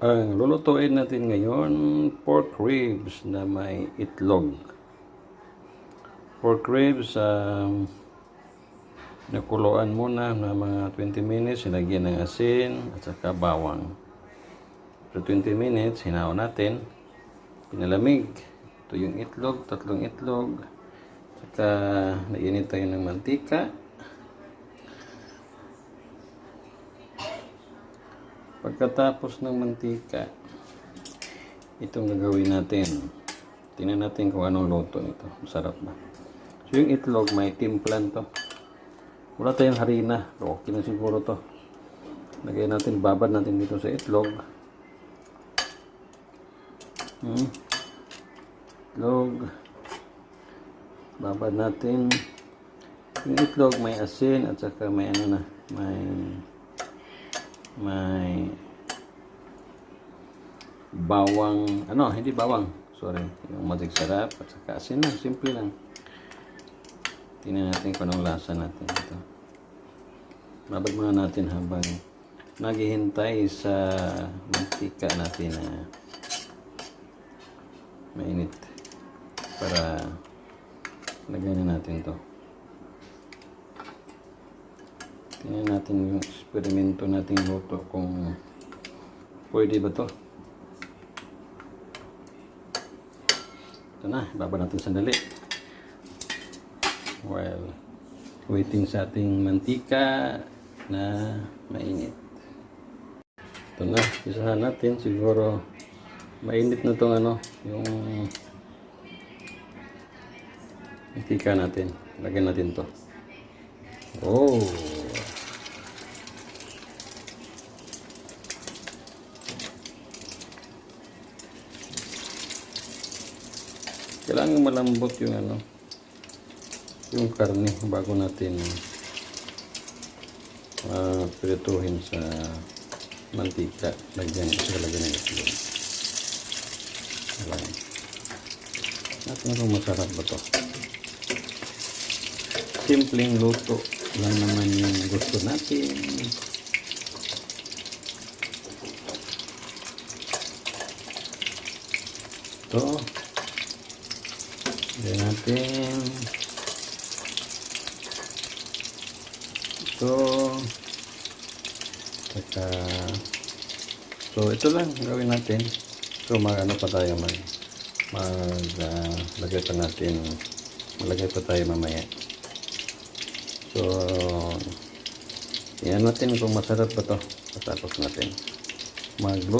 Ang lulutuin natin ngayon, pork ribs na may itlog. Pork ribs, nakuluan muna na mga 20 minutes, sinagyan ng asin at saka bawang. So 20 minutes, hinaon natin, pinalamig. Ito yung itlog, 3 itlog. Saka nainit tayo ng mantika. Pagkatapos ng mantika, itong gagawin natin. Tingnan natin kung anong luto nito. Masarap ba? So yung itlog, may timplan to. Wala tayong harina. Okay na siguro to. Lagay natin, babad natin dito sa itlog. Itlog. Babad natin. Yung itlog may asin at saka may ano na, may bawang, hindi bawang, sorry, yung magic sarap at saka asin lang, simple lang. Tingnan natin kung anong lasa natin ito. Babad muna natin habang naghihintay sa mantika natin na mainit para lagyan na natin to. Tingnan natin yung eksperimento nating luto kung pwede ba to. Ito na, ibaba natin sandali. While waiting sa ating mantika na mainit. Ito na, isahan natin. Siguro mainit na itong yung mantika natin. Lagyan natin to. Oh! Kailangan malambot yung yung karne bago natin prituhin sa mantika. Lagyan ng itlog. Natin kung masarap ba to. Simpleng luto lang naman yung gusto natin. Ito. Lagyan natin ito. Saka so ito lang gawin natin. So magano pa tayo maglagay pa tayo mamaya. So yan natin kung masarap ba to. Tapos natin magluto.